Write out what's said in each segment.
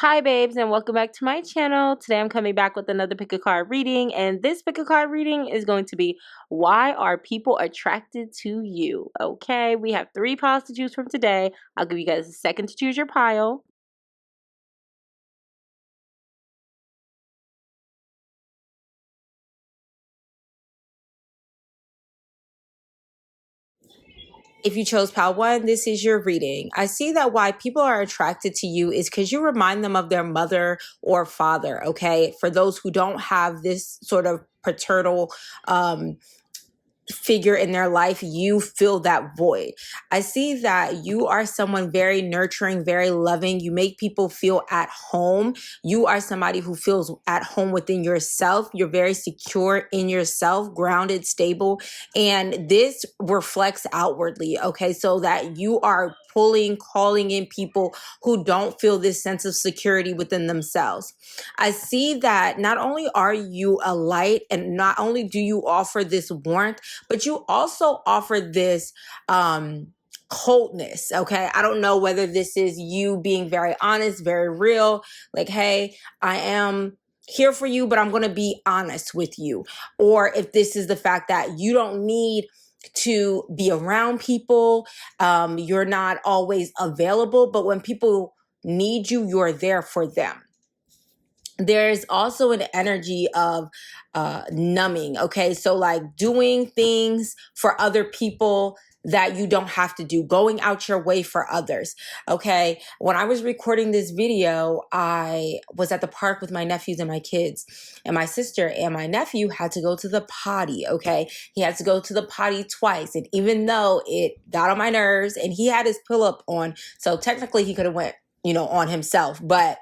Hi babes, and welcome back to my channel. Today I'm coming back with another pick a card reading, and this pick a card reading is going to be why are people attracted to you? Okay, we have 3 piles to choose from today. I'll give you guys a second to choose your pile. If you chose pile 1, this is your reading. I see that why people are attracted to you is because you remind them of their mother or father, okay? For those who don't have this sort of paternal figure in their life, you fill that void. I see that you are someone very nurturing, very loving. You make people feel at home. You are somebody who feels at home within yourself. You're very secure in yourself, grounded, stable, and this reflects outwardly, okay? So that you are calling in people who don't feel this sense of security within themselves. I see that not only are you a light and not only do you offer this warmth, but you also offer this coldness, okay? I don't know whether this is you being very honest, very real, like, hey, I am here for you, but I'm going to be honest with you. Or if this is the fact that you don't need to be around people, you're not always available, but when people need you, you're there for them. There's also an energy of numbing, okay? So like doing things for other people that you don't have to do, going out your way for others, okay? When I was recording this video, I was at the park with my nephews and my kids, and my sister and my nephew had to go to the potty, okay? He had to go to the potty twice, and even though it got on my nerves, and he had his pull-up on, so technically he could have went, on himself, but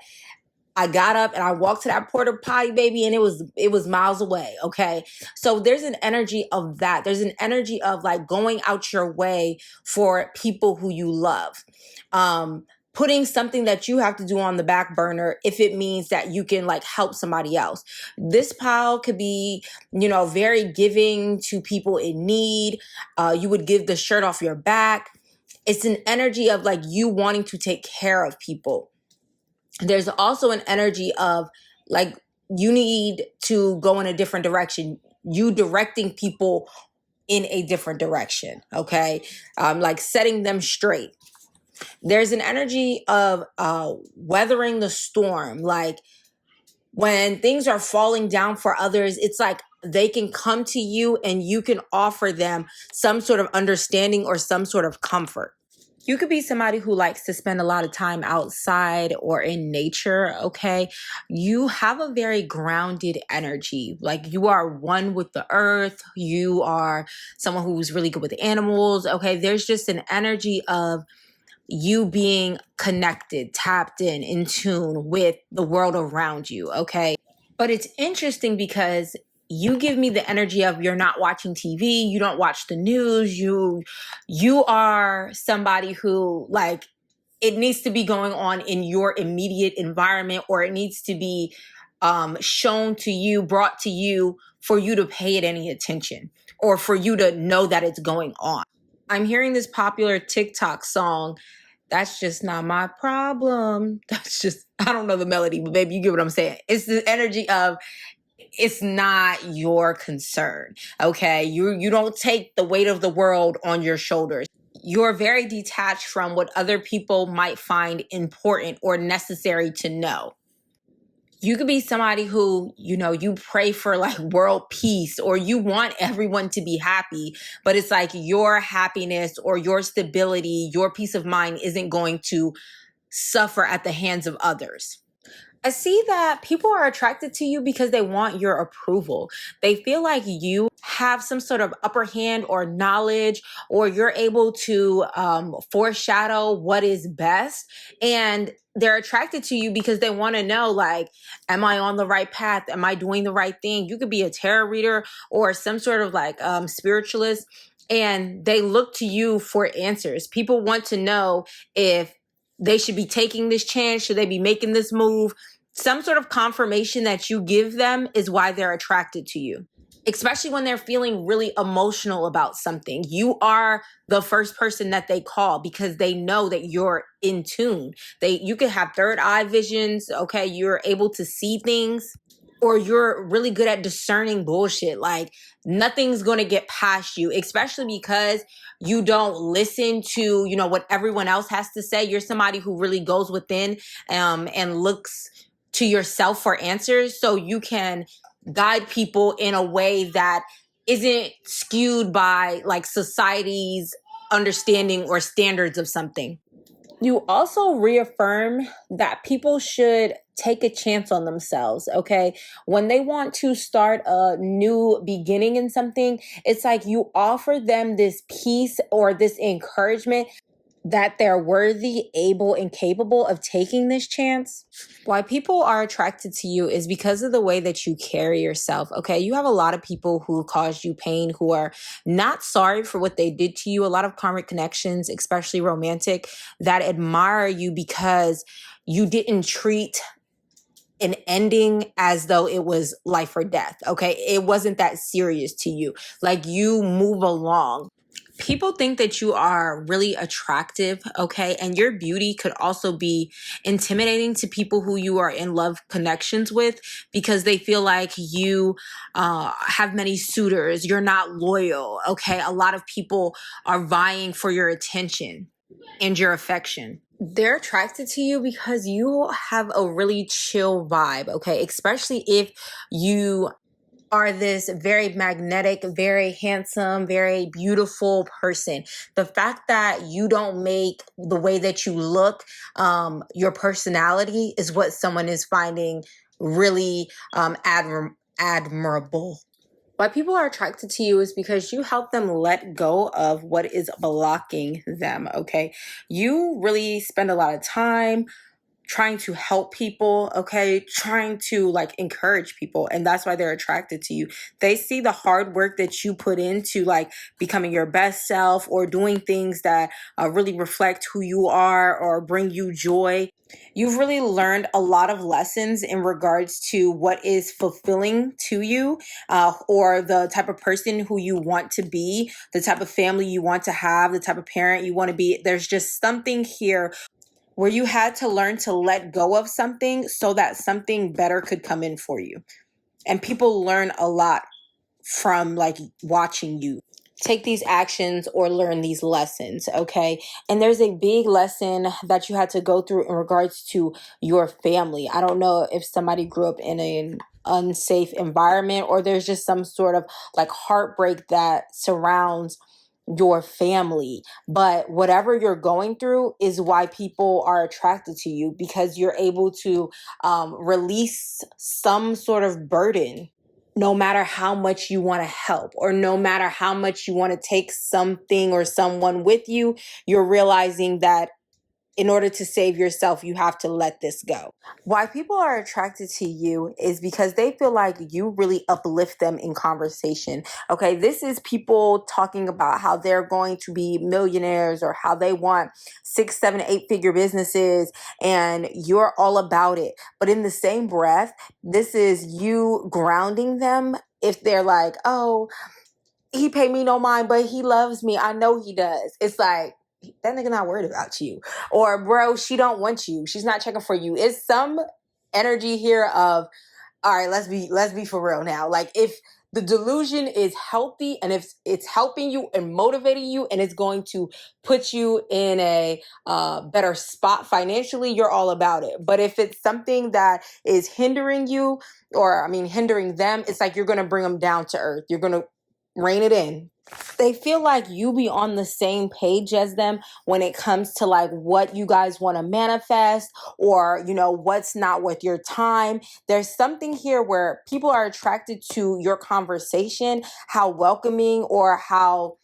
I got up and I walked to that porta potty, baby, and it was miles away, okay? So there's an energy of that. There's an energy of like going out your way for people who you love. Putting something that you have to do on the back burner if it means that you can like help somebody else. This pile could be, very giving to people in need. You would give the shirt off your back. It's an energy of like you wanting to take care of people. There's also an energy of like you need to go in a different direction, you directing people in a different direction, okay? Like setting them straight. There's an energy of weathering the storm. Like when things are falling down for others, it's like they can come to you and you can offer them some sort of understanding or some sort of comfort. You could be somebody who likes to spend a lot of time outside or in nature, okay? You have a very grounded energy. Like you are one with the earth. You are someone who's really good with animals, okay? There's just an energy of you being connected, tapped in tune with the world around you, okay? But it's interesting because you give me the energy of you're not watching TV, you don't watch the news, you are somebody who like it needs to be going on in your immediate environment, or it needs to be shown to you, brought to you for you to pay it any attention or for you to know that it's going on. I'm hearing this popular TikTok song, that's just not my problem. That's just, I don't know the melody, but baby, you get what I'm saying. It's the energy of it's not your concern, okay? You don't take the weight of the world on your shoulders. You're very detached from what other people might find important or necessary to know. You could be somebody who, you pray for like world peace, or you want everyone to be happy, but it's like your happiness or your stability, your peace of mind isn't going to suffer at the hands of others. I see that people are attracted to you because they want your approval. They feel like you have some sort of upper hand or knowledge, or you're able to foreshadow what is best. And they're attracted to you because they want to know, like, am I on the right path? Am I doing the right thing? You could be a tarot reader or some sort of like spiritualist, and they look to you for answers. People want to know if they should be taking this chance. Should they be making this move? Some sort of confirmation that you give them is why they're attracted to you. especially when they're feeling really emotional about something. You are the first person that they call because they know that you're in tune. You could have third eye visions, okay? You're able to see things, or you're really good at discerning bullshit. Like nothing's going to get past you, especially because you don't listen to, what everyone else has to say. You're somebody who really goes within and looks to yourself for answers, so you can guide people in a way that isn't skewed by like society's understanding or standards of something. You also reaffirm that people should take a chance on themselves, okay? When they want to start a new beginning in something, it's like you offer them this peace or this encouragement that they're worthy, able, and capable of taking this chance. Why people are attracted to you is because of the way that you carry yourself, okay? You have a lot of people who caused you pain, who are not sorry for what they did to you. A lot of karmic connections, especially romantic, that admire you because you didn't treat an ending as though it was life or death, okay? It wasn't that serious to you. Like you move along. People think that you are really attractive, okay? And your beauty could also be intimidating to people who you are in love connections with because they feel like you have many suitors. You're not loyal, okay? A lot of people are vying for your attention and your affection. They're attracted to you because you have a really chill vibe, okay? Especially if you are this very magnetic, very handsome, very beautiful person. The fact that you don't make the way that you look your personality is what someone is finding really admirable. Why people are attracted to you is because you help them let go of what is blocking them, okay? You really spend a lot of time trying to help people, okay? Trying to like encourage people. And that's why they're attracted to you. They see the hard work that you put into like becoming your best self or doing things that really reflect who you are or bring you joy. You've really learned a lot of lessons in regards to what is fulfilling to you or the type of person who you want to be, the type of family you want to have, the type of parent you want to be. There's just something here where you had to learn to let go of something so that something better could come in for you. And people learn a lot from like watching you take these actions or learn these lessons, okay? And there's a big lesson that you had to go through in regards to your family. I don't know if somebody grew up in an unsafe environment or there's just some sort of like heartbreak that surrounds your family, but whatever you're going through is why people are attracted to you, because you're able to release some sort of burden. No matter how much you want to help or no matter how much you want to take something or someone with you, you're realizing that in order to save yourself, you have to let this go. Why people are attracted to you is because they feel like you really uplift them in conversation. Okay, this is people talking about how they're going to be millionaires or how they want 6, 7, 8-figure businesses, and you're all about it. But in the same breath, this is you grounding them if they're like, oh, he paid me no mind, but he loves me. I know he does. It's like, that nigga not worried about you. Or bro, she don't want you. She's not checking for you. It's some energy here of, all right, let's be for real now. Like if the delusion is healthy and if it's helping you and motivating you and it's going to put you in a better spot financially, you're all about it. But if it's something that is hindering you or hindering them, it's like you're going to bring them down to earth. You're going to rein it in. They feel like you be on the same page as them when it comes to like what you guys want to manifest or, what's not worth your time. There's something here where people are attracted to your conversation, how welcoming or how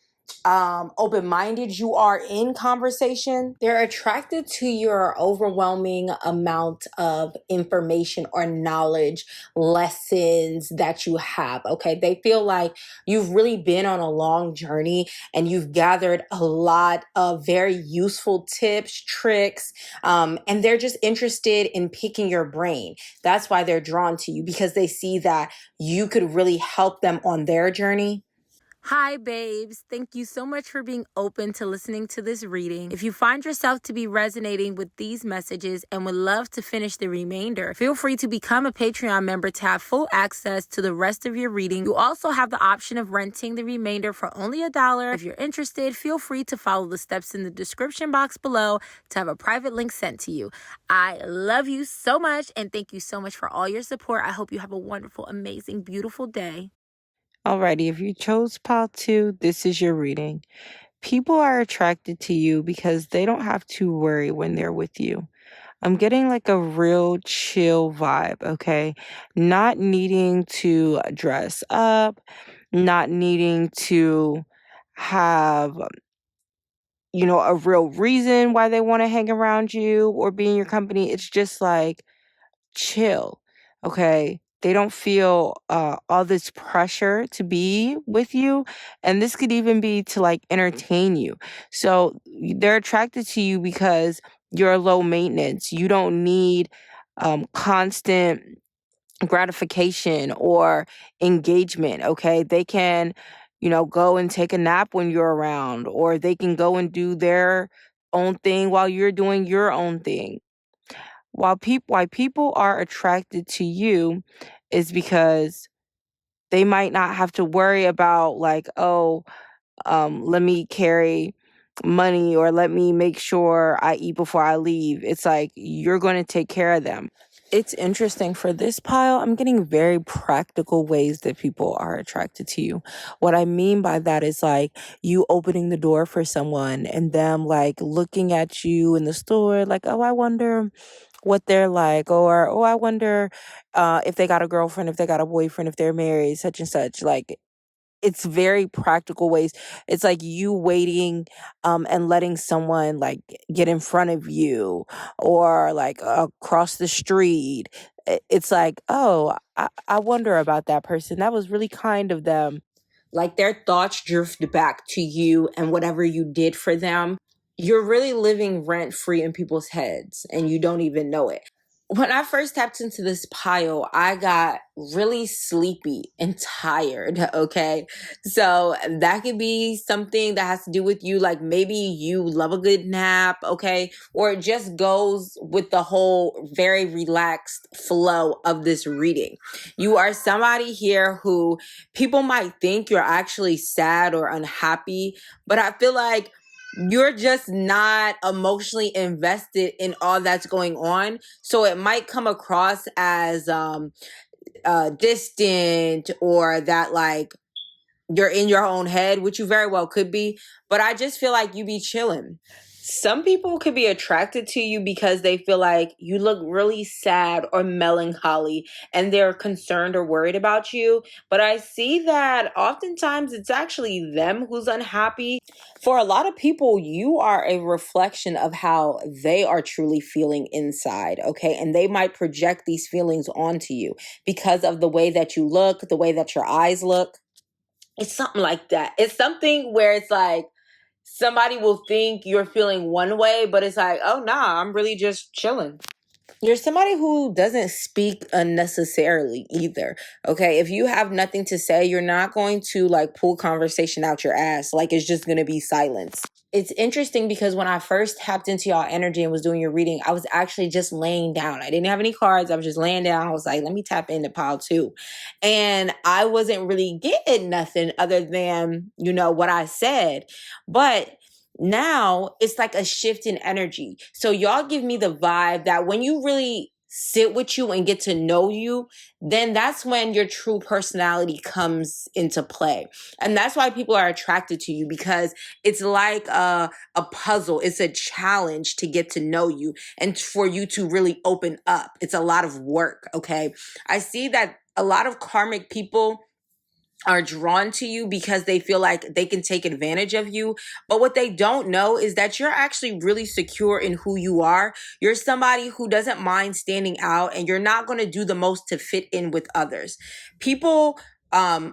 open-minded you are in conversation. They're attracted to your overwhelming amount of information or knowledge, lessons that you have, okay? They feel like you've really been on a long journey and you've gathered a lot of very useful tips, tricks, and they're just interested in picking your brain. That's why they're drawn to you, because they see that you could really help them on their journey. Hi, babes. Thank you so much for being open to listening to this reading. If you find yourself to be resonating with these messages and would love to finish the remainder, feel free to become a Patreon member to have full access to the rest of your reading. You also have the option of renting the remainder for only $1. If you're interested, feel free to follow the steps in the description box below to have a private link sent to you. I love you so much and thank you so much for all your support. I hope you have a wonderful, amazing, beautiful day. Alrighty, if you chose pile 2, this is your reading. People are attracted to you because they don't have to worry when they're with you. I'm getting like a real chill vibe, okay? Not needing to dress up, not needing to have, a real reason why they want to hang around you or be in your company. It's just like chill, okay? They don't feel all this pressure to be with you. And this could even be to like entertain you. So they're attracted to you because you're low maintenance. You don't need constant gratification or engagement, okay? They can, go and take a nap when you're around, or they can go and do their own thing while you're doing your own thing. Why people are attracted to you is because they might not have to worry about like, oh, let me carry money or let me make sure I eat before I leave. It's like you're going to take care of them. It's interesting for this pile. I'm getting very practical ways that people are attracted to you. What I mean by that is like you opening the door for someone and them like looking at you in the store like, oh, I wonder what they're like, or oh, I wonder if they got a girlfriend, if they got a boyfriend, if they're married, such and such. Like it's very practical ways. It's like you waiting and letting someone like get in front of you or like across the street. It's like, oh, I wonder about that person. That was really kind of them. Like their thoughts drift back to you and whatever you did for them. You're really living rent free in people's heads and you don't even know it. When I first tapped into this pile, I got really sleepy and tired, okay? So that could be something that has to do with you. Like maybe you love a good nap, okay? Or it just goes with the whole very relaxed flow of this reading. You are somebody here who people might think you're actually sad or unhappy, but I feel like you're just not emotionally invested in all that's going on. So it might come across as distant or that like you're in your own head, which you very well could be. But I just feel like you be chilling. Some people could be attracted to you because they feel like you look really sad or melancholy and they're concerned or worried about you. But I see that oftentimes it's actually them who's unhappy. For a lot of people, you are a reflection of how they are truly feeling inside, okay? And they might project these feelings onto you because of the way that you look, the way that your eyes look. It's something like that. It's something where it's like somebody will think you're feeling one way, but it's like, oh, nah, I'm really just chilling. You're somebody who doesn't speak unnecessarily either. Okay. If you have nothing to say, you're not going to like pull conversation out your ass. Like it's just going to be silence. It's interesting because when I first tapped into y'all energy and was doing your reading, I was actually just laying down. I didn't have any cards. I was just laying down. I was like, let me tap into pile 2. And I wasn't really getting nothing other than, what I said. But now it's like a shift in energy. So y'all give me the vibe that when you really sit with you and get to know you, then that's when your true personality comes into play. And that's why people are attracted to you, because it's like a puzzle. It's a challenge to get to know you and for you to really open up. It's a lot of work, okay? I see that a lot of karmic people are drawn to you because they feel like they can take advantage of you. But what they don't know is that you're actually really secure in who you are. You're somebody who doesn't mind standing out, and you're not going to do the most to fit in with others. People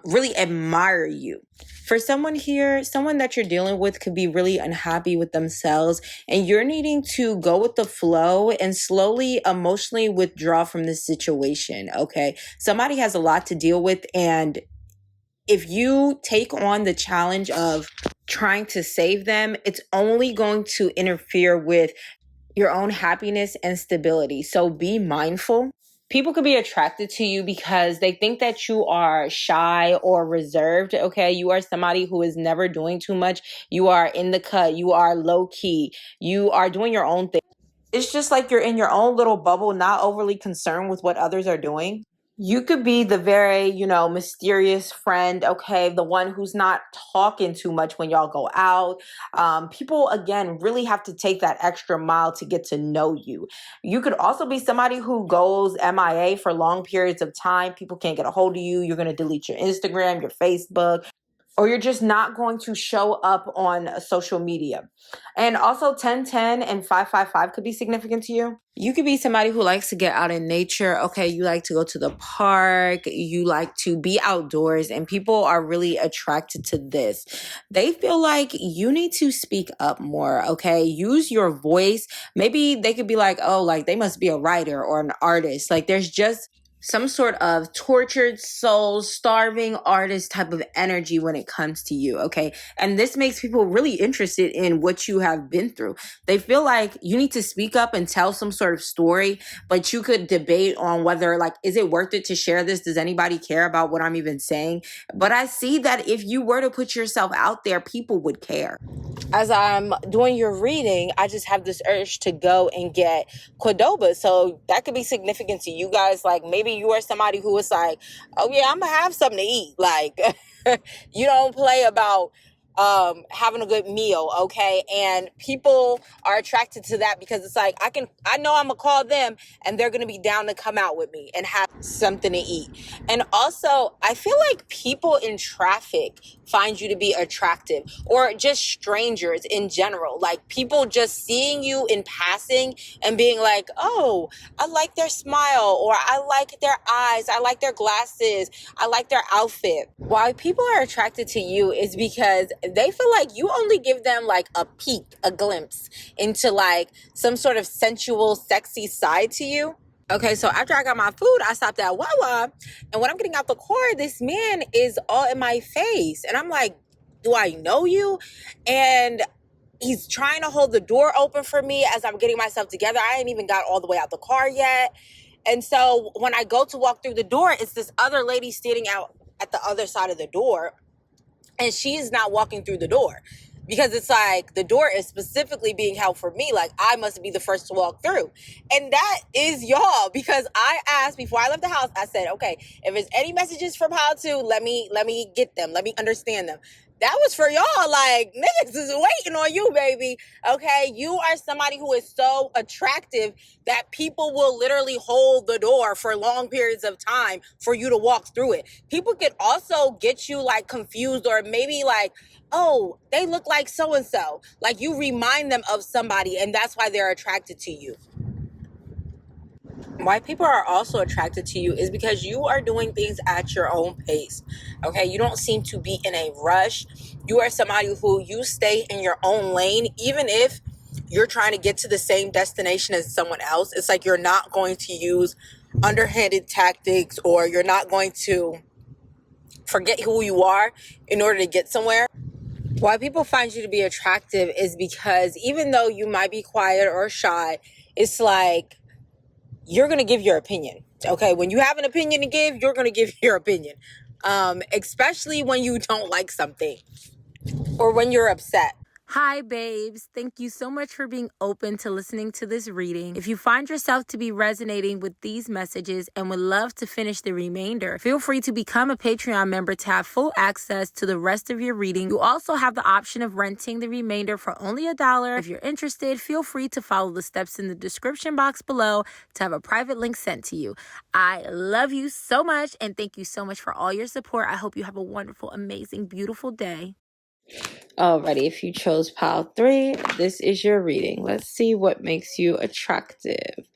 really admire you. For someone here, someone that you're dealing with could be really unhappy with themselves, and you're needing to go with the flow and slowly emotionally withdraw from this situation, okay? Somebody has a lot to deal with, and if you take on the challenge of trying to save them, it's only going to interfere with your own happiness and stability. So be mindful. People could be attracted to you because they think that you are shy or reserved, okay? You are somebody who is never doing too much. You are in the cut. You are low key. You are doing your own thing. It's just like you're in your own little bubble, not overly concerned with what others are doing. You could be the very, mysterious friend, okay? The one who's not talking too much when y'all go out. People, again, really have to take that extra mile to get to know you. You could also be somebody who goes MIA for long periods of time. People can't get a hold of you. You're going to delete your Instagram, your Facebook, or you're just not going to show up on social media. And also 1010 and 555 could be significant to you. You could be somebody who likes to get out in nature. Okay, you like to go to the park, you like to be outdoors, and people are really attracted to this. They feel like you need to speak up more, okay? Use your voice. Maybe they could be like, oh, like they must be a writer or an artist. Like there's just some sort of tortured soul, starving artist type of energy when it comes to you, okay? And this makes people really interested in what you have been through. They feel like you need to speak up and tell some sort of story, but you could debate on whether, like, is it worth it to share this? Does anybody care about what I'm even saying? But I see that if you were to put yourself out there, people would care. As I'm doing your reading, I just have this urge to go and get Cordoba. So that could be significant to you guys. Like maybe you are somebody who is like, oh yeah, I'm gonna have something to eat. Like you don't play about having a good meal, okay? And people are attracted to that because it's like I know I'm gonna call them and they're gonna be down to come out with me and have something to eat. And also I feel like people in traffic find you to be attractive, or just strangers in general. Like people just seeing you in passing and being like, oh, I like their smile, or I like their eyes, I like their glasses, I like their outfit. Why people are attracted to you is because they feel like you only give them like a peek, a glimpse into like some sort of sensual, sexy side to you. Okay, so after I got my food, I stopped at Wawa, and when I'm getting out the car, this man is all in my face, and I'm like, do I know you? And he's trying to hold the door open for me as I'm getting myself together. I ain't even got all the way out the car yet. And so when I go to walk through the door, it's this other lady standing out at the other side of the door, and she's not walking through the door because it's like the door is specifically being held for me. Like I must be the first to walk through. And that is y'all, because I asked before I left the house, I said, okay, if there's any messages from how to, let me get them. Let me understand them. That was for y'all. Like, niggas is waiting on you, baby. Okay? You are somebody who is so attractive that people will literally hold the door for long periods of time for you to walk through it. People could also get you, like, confused, or maybe, like, oh, they look like so-and-so. Like, you remind them of somebody, and that's why they're attracted to you. Why people are also attracted to you is because you are doing things at your own pace. Okay, you don't seem to be in a rush. You are somebody who you stay in your own lane, even if you're trying to get to the same destination as someone else. It's like you're not going to use underhanded tactics, or you're not going to forget who you are in order to get somewhere. Why people find you to be attractive is because even though you might be quiet or shy, it's like you're going to give your opinion. Okay, when you have an opinion to give, you're going to give your opinion. Especially when you don't like something or when you're upset. Hi, babes. Thank you so much for being open to listening to this reading. If you find yourself to be resonating with these messages and would love to finish the remainder, feel free to become a Patreon member to have full access to the rest of your reading. You also have the option of renting the remainder for only $1. If you're interested, feel free to follow the steps in the description box below to have a private link sent to you. I love you so much and thank you so much for all your support. I hope you have a wonderful, amazing, beautiful day. Alrighty, if you chose pile 3, this is your reading. Let's see what makes you attractive.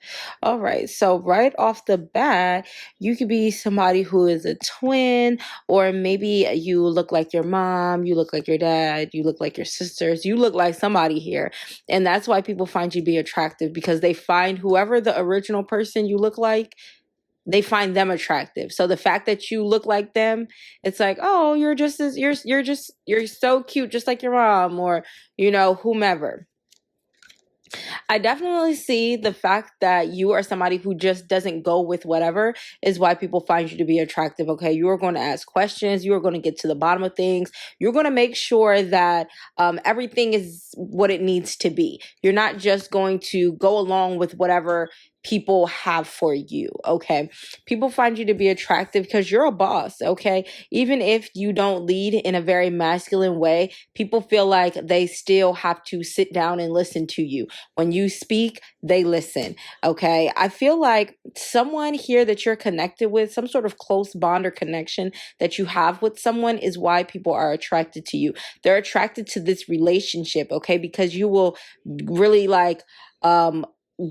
All right, so right off the bat, you could be somebody who is a twin, or maybe you look like your mom, you look like your dad, you look like your sisters, you look like somebody here. And that's why people find you to be attractive, because they find whoever the original person you look like, they find them attractive. So the fact that you look like them, it's like, oh, you're so cute, just like your mom, or whomever. I definitely see the fact that you are somebody who just doesn't go with whatever is why people find you to be attractive. Okay, you are going to ask questions, you are going to get to the bottom of things, you're going to make sure that everything is what it needs to be. You're not just going to go along with whatever people have for you. Okay, people find you to be attractive because you're a boss. Okay, even if you don't lead in a very masculine way, people feel like they still have to sit down and listen to you. When you speak, they listen. Okay, I feel like someone here that you're connected with, some sort of close bond or connection that you have with someone, is why people are attracted to you. They're attracted to this relationship, okay, because you will really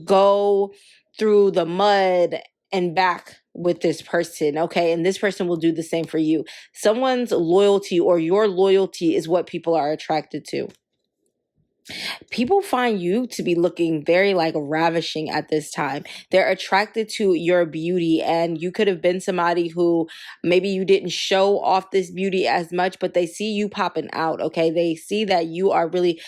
go through the mud and back with this person, okay? And this person will do the same for you. Someone's loyalty or your loyalty is what people are attracted to. People find you to be looking very ravishing at this time. They're attracted to your beauty, and you could have been somebody who maybe you didn't show off this beauty as much, but they see you popping out. Okay, they see that you are really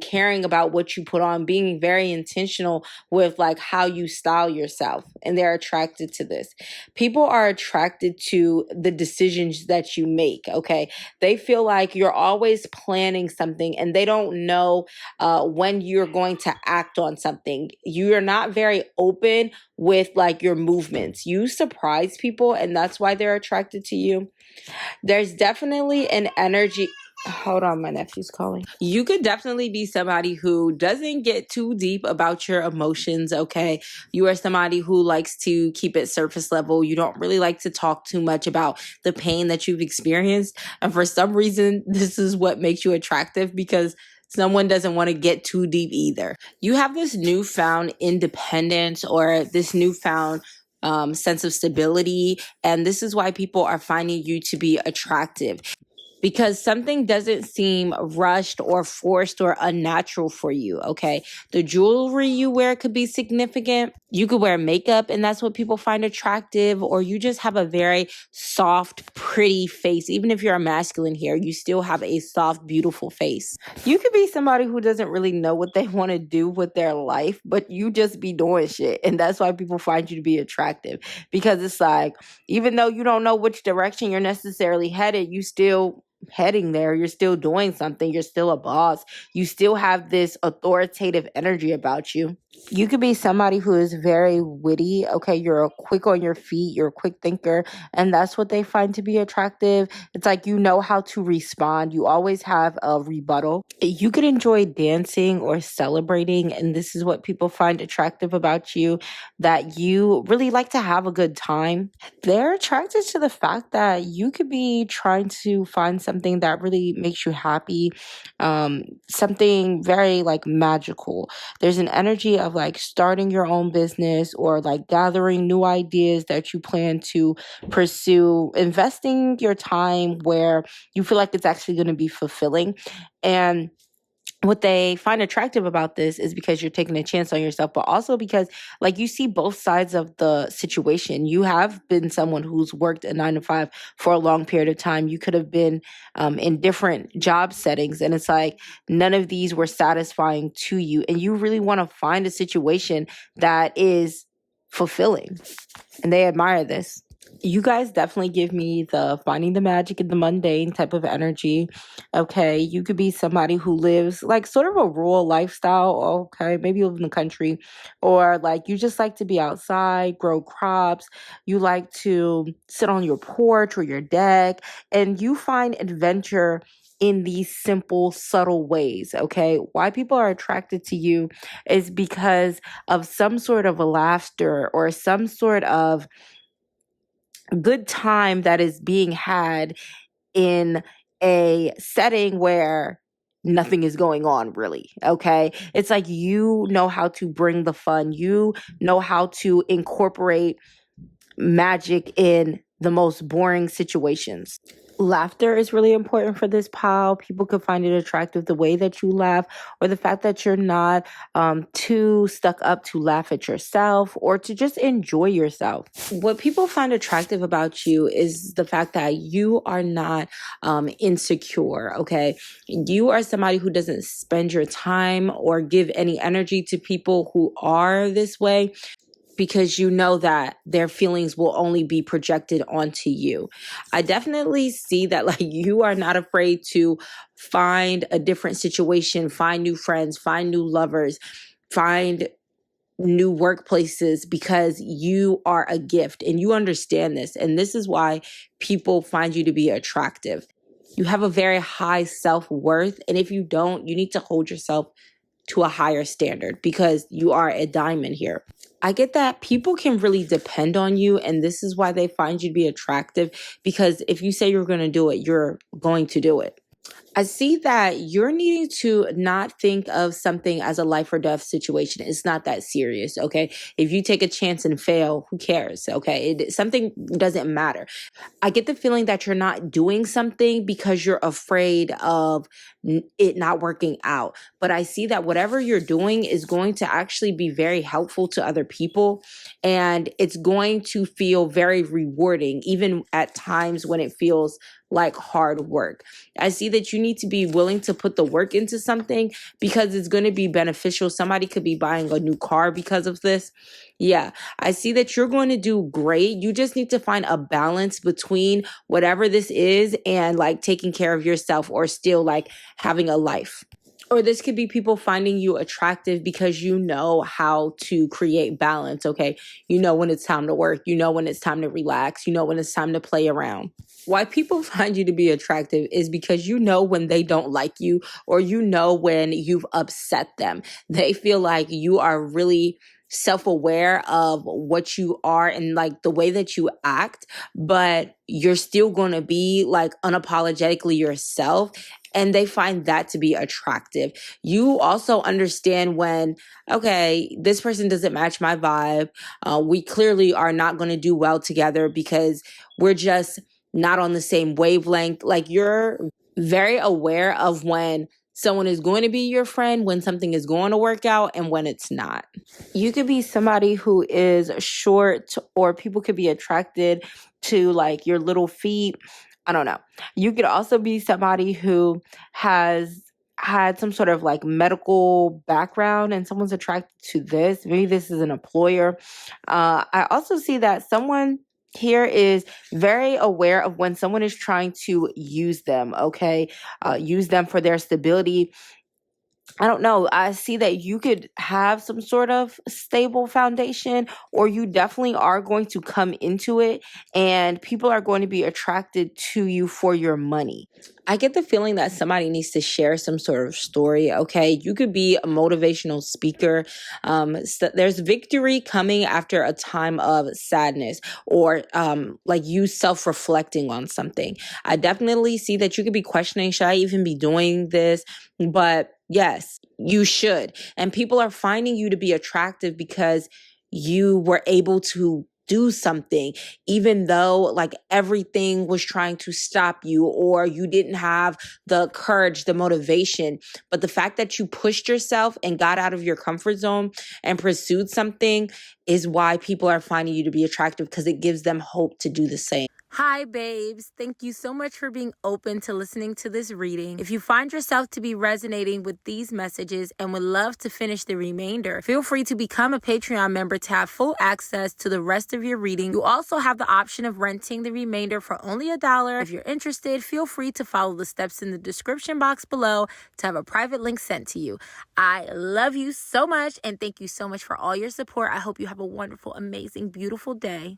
caring about what you put on, being very intentional with how you style yourself, and they're attracted to this. People are attracted to the decisions that you make. Okay, they feel like you're always planning something, and they don't know when you're going to act on something. You're not very open with your movements. You surprise people, and that's why they're attracted to you. There's definitely an energy. Hold on, my nephew's calling. You could definitely be somebody who doesn't get too deep about your emotions, okay? You are somebody who likes to keep it surface level. You don't really like to talk too much about the pain that you've experienced. And for some reason, this is what makes you attractive, because someone doesn't want to get too deep either. You have this newfound independence, or this newfound sense of stability. And this is why people are finding you to be attractive, because something doesn't seem rushed or forced or unnatural for you, okay? The jewelry you wear could be significant. You could wear makeup, and that's what people find attractive, or you just have a very soft, pretty face. Even if you're a masculine here, you still have a soft, beautiful face. You could be somebody who doesn't really know what they want to do with their life, but you just be doing shit, and that's why people find you to be attractive, because it's even though you don't know which direction you're necessarily headed, you still heading there. You're still doing something. You're still a boss. You still have this authoritative energy about you. You could be somebody who is very witty. Okay, you're quick on your feet. You're a quick thinker, and that's what they find to be attractive. It's you know how to respond. You always have a rebuttal. You could enjoy dancing or celebrating, and this is what people find attractive about you, that you really like to have a good time. They're attracted to the fact that you could be trying to find something that really makes you happy, something very magical. There's an energy of starting your own business, or gathering new ideas that you plan to pursue, investing your time where you feel like it's actually going to be fulfilling. And what they find attractive about this is because you're taking a chance on yourself, but also because you see both sides of the situation. You have been someone who's worked a 9-to-5 for a long period of time. You could have been in different job settings, and it's none of these were satisfying to you, and you really want to find a situation that is fulfilling, and they admire this. You guys definitely give me the finding the magic in the mundane type of energy. Okay. You could be somebody who lives like sort of a rural lifestyle. Okay. Maybe you live in the country, or like you just like to be outside, grow crops. You like to sit on your porch or your deck, and you find adventure in these simple, subtle ways. Okay. Why people are attracted to you is because of some sort of a laughter or some sort of good time that is being had in a setting where nothing is going on really. Okay. It's like you know how to bring the fun, you know how to incorporate magic in the most boring situations. Laughter is really important for this pile. People could find it attractive the way that you laugh, or the fact that you're not too stuck up to laugh at yourself or to just enjoy yourself. What people find attractive about you is the fact that you are not insecure, okay? You are somebody who doesn't spend your time or give any energy to people who are this way, because you know that their feelings will only be projected onto you. I definitely see that like you are not afraid to find a different situation, find new friends, find new lovers, find new workplaces, because you are a gift and you understand this. And this is why people find you to be attractive. You have a very high self-worth, and if you don't, you need to hold yourself to a higher standard because you are a diamond here. I get that people can really depend on you, and this is why they find you to be attractive, because if you say you're going to do it, you're going to do it. I see that you're needing to not think of something as a life or death situation. It's not that serious, okay? If you take a chance and fail, who cares, okay? Something doesn't matter. I get the feeling that you're not doing something because you're afraid of it not working out. But I see that whatever you're doing is going to actually be very helpful to other people, and it's going to feel very rewarding, even at times when it feels like hard work. I see that you need to be willing to put the work into something because it's going to be beneficial. Somebody could be buying a new car because of this. Yeah, I see that you're going to do great. You just need to find a balance between whatever this is and like taking care of yourself, or still like having a life. Or this could be people finding you attractive because you know how to create balance, okay? You know when it's time to work, you know when it's time to relax, you know when it's time to play around. Why people find you to be attractive is because you know when they don't like you, or you know when you've upset them. They feel like you are really self-aware of what you are and like the way that you act, but you're still going to be like unapologetically yourself, and they find that to be attractive. You also understand when, okay, this person doesn't match my vibe. We clearly are not going to do well together because we're just not on the same wavelength. Like you're very aware of when someone is going to be your friend, when something is going to work out, and when it's not. You could be somebody who is short, or people could be attracted to like your little feet. I don't know. You could also be somebody who has had some sort of like medical background and someone's attracted to this. Maybe this is an employer. I also see that someone here is very aware of when someone is trying to use them, okay? Use them for their stability. I don't know. I see that you could have some sort of stable foundation, or you definitely are going to come into it and people are going to be attracted to you for your money. I get the feeling that somebody needs to share some sort of story, okay? You could be a motivational speaker. So there's victory coming after a time of sadness, or like you self-reflecting on something. I definitely see that you could be questioning, should I even be doing this? But yes, you should. And people are finding you to be attractive because you were able to do something, even though like everything was trying to stop you, or you didn't have the courage, the motivation. But the fact that you pushed yourself and got out of your comfort zone and pursued something is why people are finding you to be attractive, because it gives them hope to do the same. Hi, babes. Thank you so much for being open to listening to this reading. If you find yourself to be resonating with these messages and would love to finish the remainder, feel free to become a Patreon member to have full access to the rest of your reading. You also have the option of renting the remainder for only $1. If you're interested, feel free to follow the steps in the description box below to have a private link sent to you. I love you so much and thank you so much for all your support. I hope you have a wonderful, amazing, beautiful day.